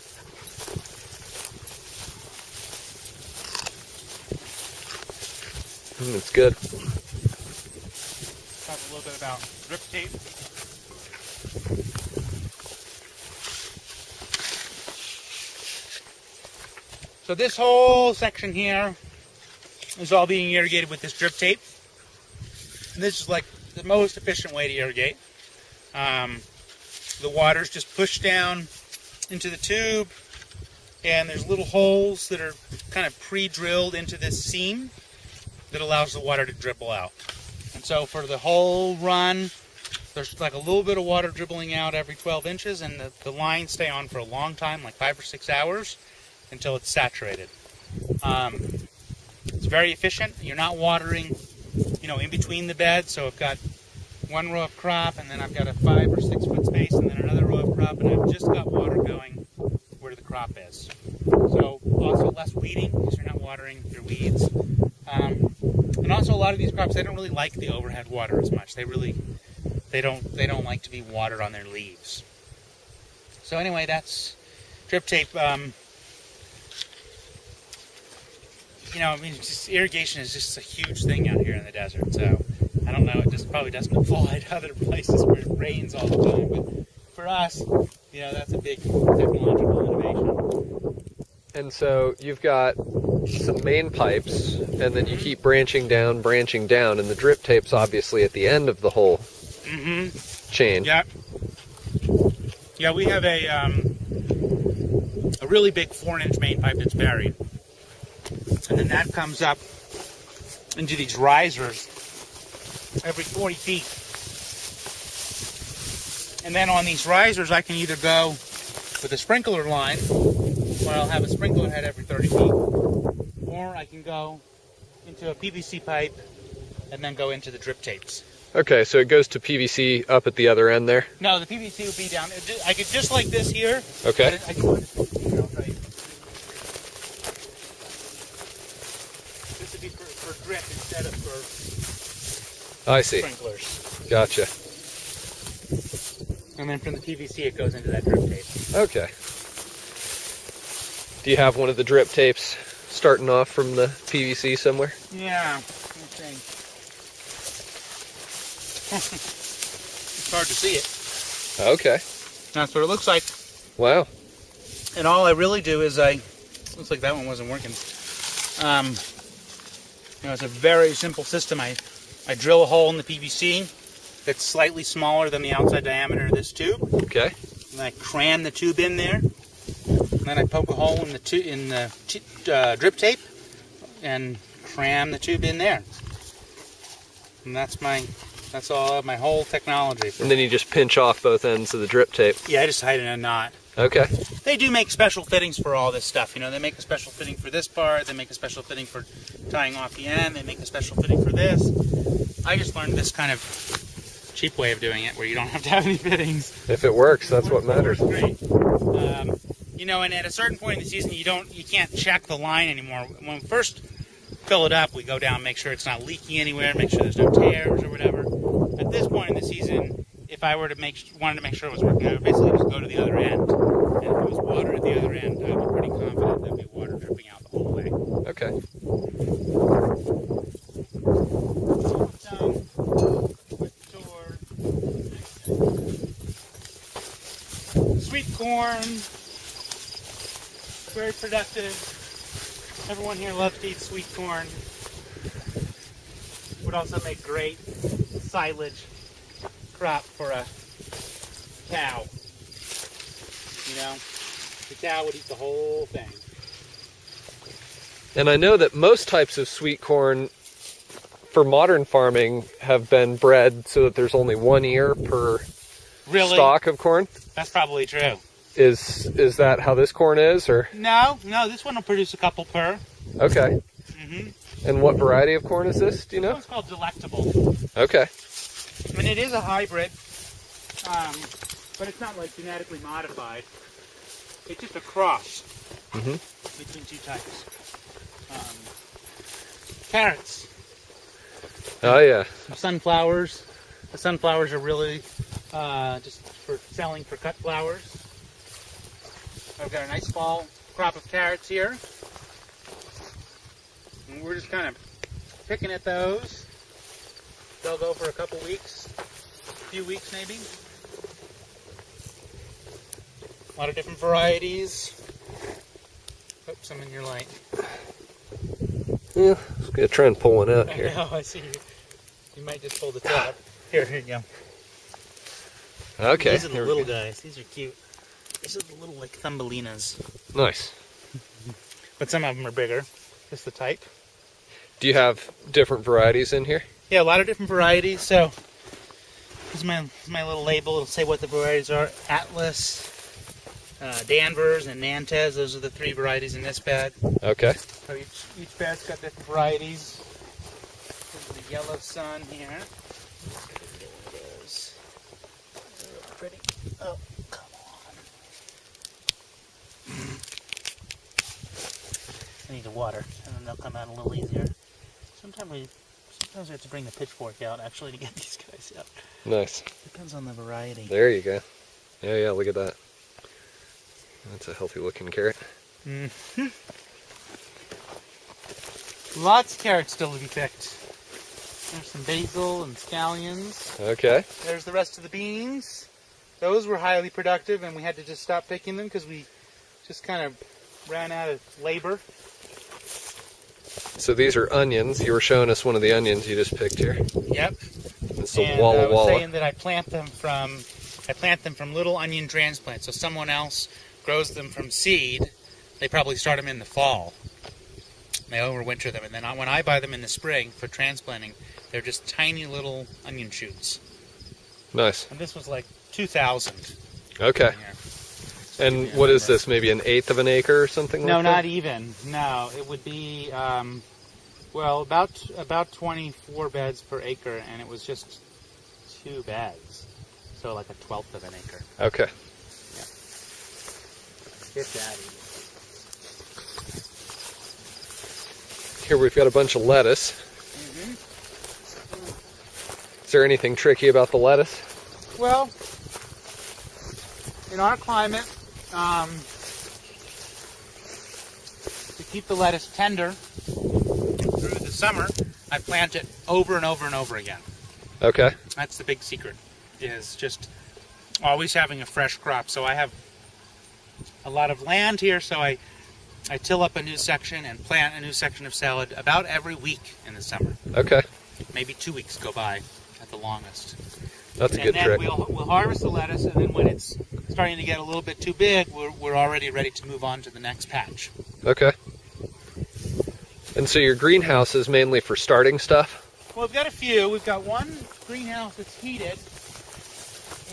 M: It's good.
L: Talk a little bit about drip tape. So this whole section here is all being irrigated with this drip tape. And this is like the most efficient way to irrigate. The water's just pushed down into the tube, and there's little holes that are kind of pre-drilled into this seam that allows the water to dribble out. And so for the whole run, there's like a little bit of water dribbling out every 12 inches, and the lines stay on for a long time, like 5 or 6 hours, until it's saturated. It's very efficient. You're not watering, in between the beds. So I've got one row of crop, and then I've got a 5 or 6 foot space, and then another row of crop, and I've just got water going where the crop is. So also less weeding, because you're not watering your weeds. And also a lot of these crops, they don't really like the overhead water as much. They don't like to be watered on their leaves. So anyway, that's drip tape. Irrigation is just a huge thing out here in the desert. So I don't know, it just probably doesn't apply to other places where it rains all the time. But for us, that's a big technological innovation.
M: And so you've got some main pipes, and then you keep branching down, and the drip tape's obviously at the end of the whole chain.
L: Yeah. Yeah, we have a really big 4-inch main pipe that's buried. And then that comes up into these risers every 40 feet. And then on these risers, I can either go with a sprinkler line, where I'll have a sprinkler head every 30 feet, or I can go into a PVC pipe and then go into the drip tapes.
M: Okay, so it goes to PVC up at the other end there?
L: No, the PVC would be down. I could just like this here.
M: Okay.
L: I can, I'll tell you. This would be for drip instead of for
M: I see.
L: sprinklers.
M: Gotcha.
L: And then from the PVC it goes into that drip tape.
M: Okay. Do you have one of the drip tapes starting off from the PVC somewhere?
L: Yeah. Okay. It's hard to see it.
M: Okay.
L: That's what it looks like.
M: Wow.
L: And all I really do is looks like that one wasn't working. It's a very simple system. I drill a hole in the PVC that's slightly smaller than the outside diameter of this tube.
M: Okay.
L: And I cram the tube in there. And then I poke a hole in the drip tape and cram the tube in there. And that's all of my whole technology.
M: And then you just pinch off both ends of the drip tape.
L: Yeah, I just hide it in a knot.
M: Okay.
L: They do make special fittings for all this stuff. They make a special fitting for this part. They make a special fitting for tying off the end. They make a special fitting for this. I just learned this kind of cheap way of doing it, where you don't have to have any fittings.
M: If it works, that's what matters.
L: Great. And at a certain point in the season, you can't check the line anymore. When we first fill it up, we go down, make sure it's not leaking anywhere, make sure there's no tears or whatever. At this point in the season, if I were to wanted to make sure it was working, I would basically just go to the other end. And if there was water at the other end, I'd be pretty confident there'd be water dripping out the whole way.
M: Okay.
L: Sweet corn, very productive. Everyone here loves to eat sweet corn. Would also make great silage crop for a cow. You know, the cow would eat the whole thing.
M: And I know that most types of sweet corn for modern farming have been bred so that there's only one ear per stalk of corn.
L: That's probably true.
M: Is that how this corn is, or?
L: No, this one will produce a couple per.
M: Okay. And what variety of corn is this? Do you know?
L: This one's called Delectable.
M: Okay.
L: And it is a hybrid, but it's not like genetically modified. It's just a cross between two types. Carrots.
M: Oh yeah.
L: Sunflowers. The sunflowers are really just for selling for cut flowers. I've got a nice fall crop of carrots here. And we're just kind of picking at those. They'll go for a couple weeks, a few weeks maybe. A lot of different varieties. Hope some in your light.
M: Yeah, I'm gonna try and pull one out here.
L: I know, I see you. You might just pull the top. Here you go.
M: Okay.
L: These are the little guys. These are cute. These are the little, like, Thumbelinas.
M: Nice.
L: But some of them are bigger. Just the type.
M: Do you have different varieties in here?
L: Yeah, a lot of different varieties. So, here's my little label. It'll say what the varieties are. Atlas, Danvers, and Nantes. Those are the 3 varieties in this bed.
M: Okay.
L: So each bed's got different varieties. Here's the yellow sun here. Oh, pretty. Oh, come on. I need to water, and then they'll come out a little easier. Sometimes we have to bring the pitchfork out, actually, to get these guys out.
M: Nice.
L: Depends on the variety.
M: There you go. Yeah, look at that. That's a healthy looking carrot.
L: Lots of carrots still to be picked. There's some basil and scallions.
M: Okay.
L: There's the rest of the beans. Those were highly productive, and we had to just stop picking them because we just kind of ran out of labor.
M: So these are onions. You were showing us one of the onions you just picked here.
L: Yep.
M: It's a
L: And
M: Walla
L: I was
M: Walla.
L: saying that I plant them from little onion transplants. So someone else grows them from seed. They probably start them in the fall. They overwinter them, and then when I buy them in the spring for transplanting, they're just tiny little onion shoots.
M: Nice.
L: And this was like 2,000.
M: Okay. And what is this? Maybe 1/8 of an acre or something like that?
L: No, not even. No, it would be about 24 beds per acre, and it was just 2 beds, so like 1/12 of an acre.
M: Okay.
L: Yeah. It's that easy.
M: Here we've got a bunch of lettuce. Is there anything tricky about the lettuce?
L: Well, in our climate, to keep the lettuce tender through the summer, I plant it over and over and over again.
M: Okay.
L: That's the big secret, is just always having a fresh crop. So I have a lot of land here, so I till up a new section and plant a new section of salad about every week in the summer.
M: Okay.
L: Maybe 2 weeks go by at the longest.
M: That's a good trick.
L: And then we'll harvest the lettuce, and then when it's starting to get a little bit too big, we're already ready to move on to the next patch.
M: Okay. And so your greenhouse is mainly for starting stuff?
L: Well, we've got a few. We've got one greenhouse that's heated,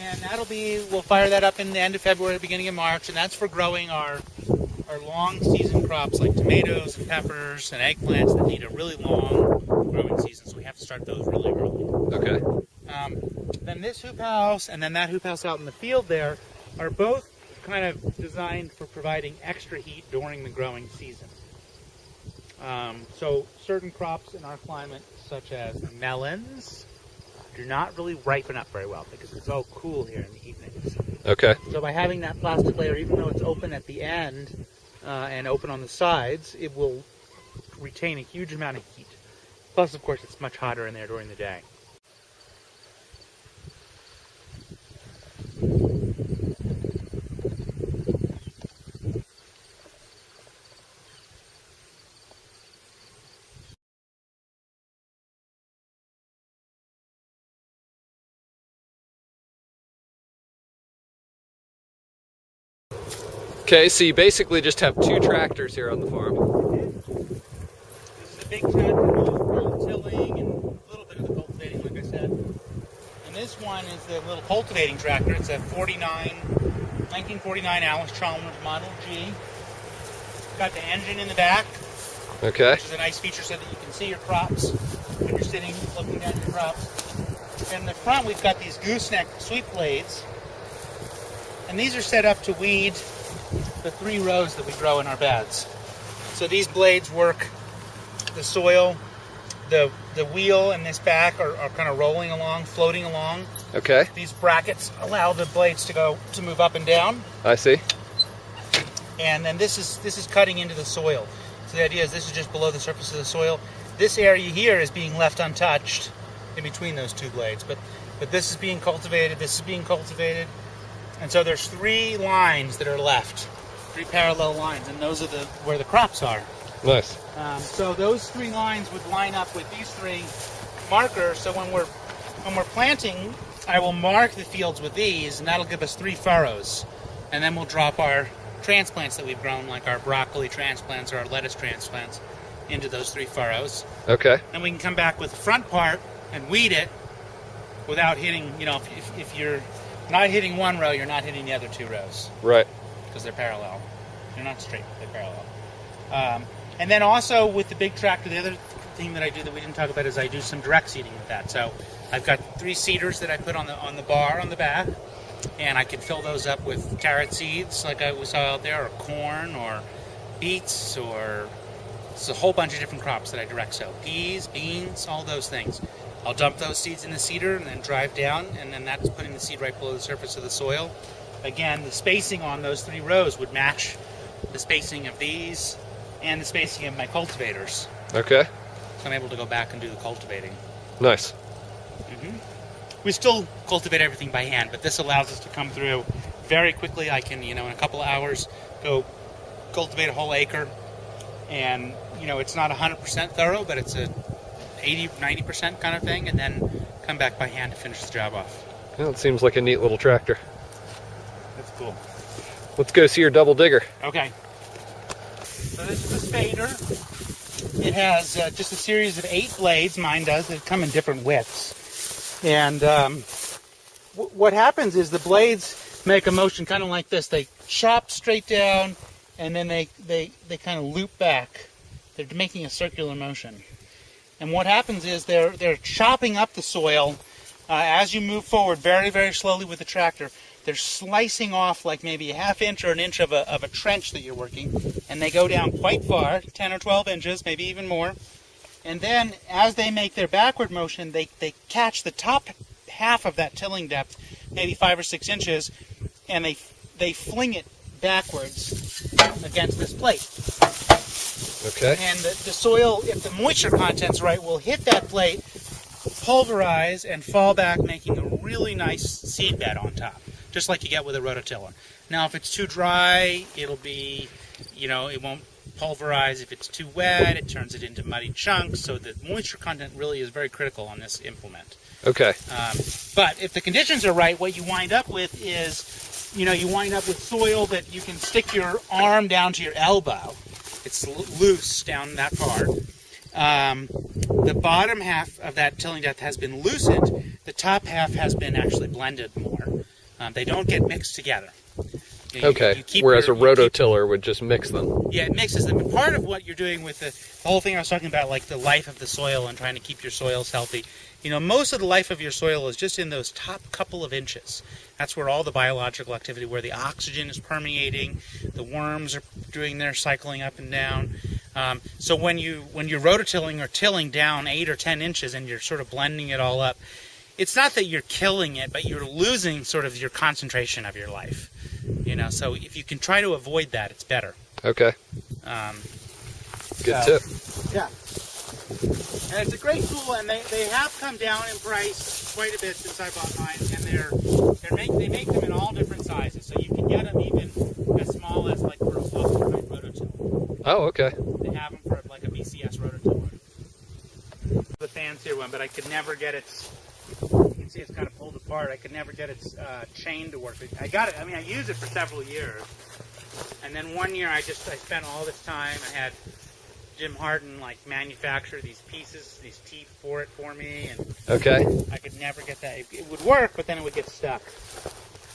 L: and we'll fire that up in the end of February, beginning of March, and that's for growing our long season crops like tomatoes and peppers and eggplants that need a really long growing season, so we have to start those really early.
M: Okay.
L: Then this hoop house and then that hoop house out in the field there are both kind of designed for providing extra heat during the growing season. So certain crops in our climate, such as melons, do not really ripen up very well because it's so cool here in the evenings.
M: Okay.
L: So by having that plastic layer, even though it's open at the end and open on the sides, it will retain a huge amount of heat. Plus, of course, it's much hotter in there during the day.
M: Okay, so you basically just have 2 tractors here on the farm.
L: This is a big tractor, full tilling and a little bit of the cultivating, like I said. And this one is the little cultivating tractor. It's a 1949 Alice Chalmers Model G. Got the engine in the back,
M: Okay.
L: which is a nice feature so that you can see your crops when you're sitting looking at your crops. In the front, we've got these gooseneck sweep blades, and these are set up to weed the 3 rows that we grow in our beds. So these blades work the soil, the wheel and this back are kind of rolling along, floating along.
M: Okay.
L: These brackets allow the blades to move up and down.
M: I see.
L: And then this is cutting into the soil. So the idea is this is just below the surface of the soil. This area here is being left untouched in between those 2 blades. But this is being cultivated, this is being cultivated. And so there's 3 lines that are left, 3 parallel lines, and those are where the crops are.
M: Nice.
L: So those 3 lines would line up with these 3 markers. So when we're planting, I will mark the fields with these, and that'll give us 3 furrows. And then we'll drop our transplants that we've grown, like our broccoli transplants or our lettuce transplants, into those 3 furrows.
M: Okay.
L: And we can come back with the front part and weed it without hitting, if you're not hitting 1 row, you're not hitting the other 2 rows.
M: Right.
L: Because they're parallel. They're not straight, they're parallel. And then also with the big tractor, the other thing that I do that we didn't talk about is I do some direct seeding with that. So I've got 3 seeders that I put on the bar on the back, and I can fill those up with carrot seeds like we saw out there, or corn, or beets, or it's a whole bunch of different crops that I direct sow. Peas, beans, all those things. I'll dump those seeds in the seeder and then drive down, and then that's putting the seed right below the surface of the soil. Again, the spacing on those 3 rows would match the spacing of these and the spacing of my cultivators.
M: Okay.
L: So I'm able to go back and do the cultivating.
M: Nice.
L: We still cultivate everything by hand, but this allows us to come through very quickly. I can, in a couple of hours, go cultivate a whole acre. And, it's not 100% thorough, but it's a 80, 90% kind of thing, and then come back by hand to finish the job off.
M: Well, it seems like a neat little tractor.
L: That's cool.
M: Let's go see your double digger.
L: Okay. So this is a spader. It has just a series of 8 blades, mine does. They come in different widths. And what happens is the blades make a motion kind of like this. They chop straight down, and then they kind of loop back. They're making a circular motion. And what happens is they're chopping up the soil as you move forward very, very slowly with the tractor. They're slicing off like maybe a ½ inch or an inch of a trench that you're working, and they go down quite far, 10 or 12 inches, maybe even more. And then as they make their backward motion, they catch the top half of that tilling depth, maybe 5 or 6 inches, and they fling it backwards against this plate.
M: Okay.
L: And the soil, if the moisture content's right, will hit that plate, pulverize, and fall back, making a really nice seed bed on top, just like you get with a rototiller. Now, if it's too dry, it'll be, it won't pulverize. If it's too wet, it turns it into muddy chunks. So the moisture content really is very critical on this implement.
M: Okay.
L: But if the conditions are right, what you wind up with is, you wind up with soil that you can stick your arm down to your elbow. It's loose down that far. The bottom half of that tilling depth has been loosened. The top half has been actually blended more. They don't get mixed together.
M: Okay, whereas a rototiller would just mix them.
L: Yeah, it mixes them. And part of what you're doing with the whole thing I was talking about, like the life of the soil and trying to keep your soils healthy, most of the life of your soil is just in those top couple of inches. That's where all the biological activity, where the oxygen is permeating, the worms are doing their cycling up and down. So when you're rototilling or tilling down 8 or 10 inches and you're sort of blending it all up, it's not that you're killing it, but you're losing sort of your concentration of your life. So if you can try to avoid that, it's better.
M: Okay. Good tip.
L: Yeah. And it's a great tool, and they have come down in price quite a bit since I bought mine, and they make them in all different sizes, so you can get them even as small as like for a soft type rototiller.
M: Oh, okay.
L: They have them for like a BCS rototiller. The fancier one, but I could never get its. You can see it's kind of pulled apart. I could never get its chain to work. I got it. I mean, I used it for several years, And then one year I spent all this time. I had Jim Harden like manufacture these pieces, these teeth for me, and
M: Okay.
L: I could never get that. It would work, but then it would get stuck.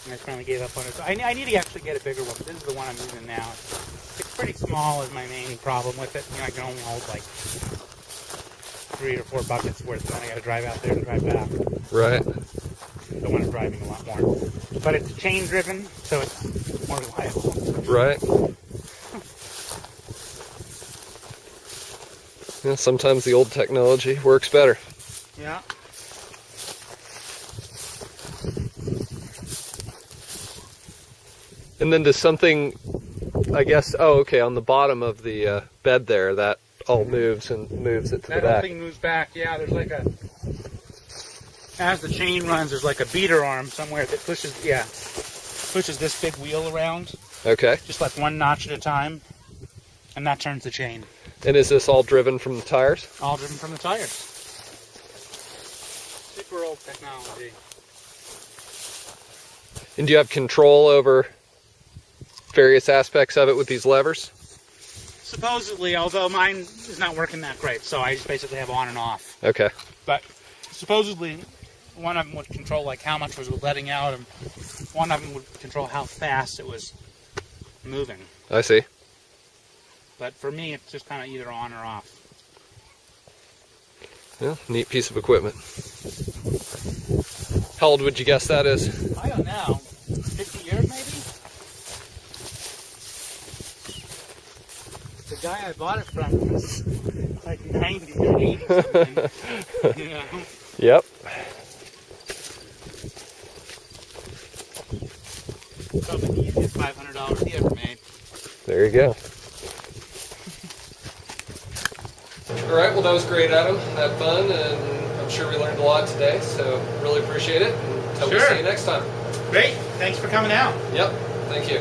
L: And I finally gave up on it. So I need to actually get a bigger one. But this is the one I'm using now. It's pretty small is my main problem with it. You know, I can only hold like 3 or 4 buckets worth, and then I got to drive out there and drive back.
M: Right.
L: The one is driving a lot more. But it's chain driven, so it's more reliable.
M: Right. Yeah, sometimes the old technology works better.
L: Yeah.
M: And then does something, I guess, oh, okay, on the bottom of the bed there, that all moves and moves it to the
L: That whole
M: back.
L: thing moves back, yeah, there's like a, as the chain runs, there's like a beater arm somewhere that pushes this big wheel around.
M: Okay.
L: Just like one notch at a time, and that turns the chain.
M: And is this all driven from the tires?
L: All driven from the tires. Super old technology.
M: And do you have control over various aspects of it with these levers?
L: Supposedly, although mine is not working that great, so I just basically have on and off.
M: Okay.
L: But supposedly, one of them would control like how much was letting out, and one of them would control how fast it was moving.
M: I see.
L: But for me, it's just kind of either on or off.
M: Yeah, neat piece of equipment. How old would you guess that is?
L: I don't know. 50 years maybe? The guy I bought it from was like 90 or 80 something. You know?
M: Yep.
L: Probably the easiest $500 he ever made.
M: There you go.
K: All right, well, that was great, Adam. Had fun, and I'm sure we learned a lot today, so really appreciate it. Until we see you next time.
L: Great. Thanks for coming out.
K: Yep. Thank you.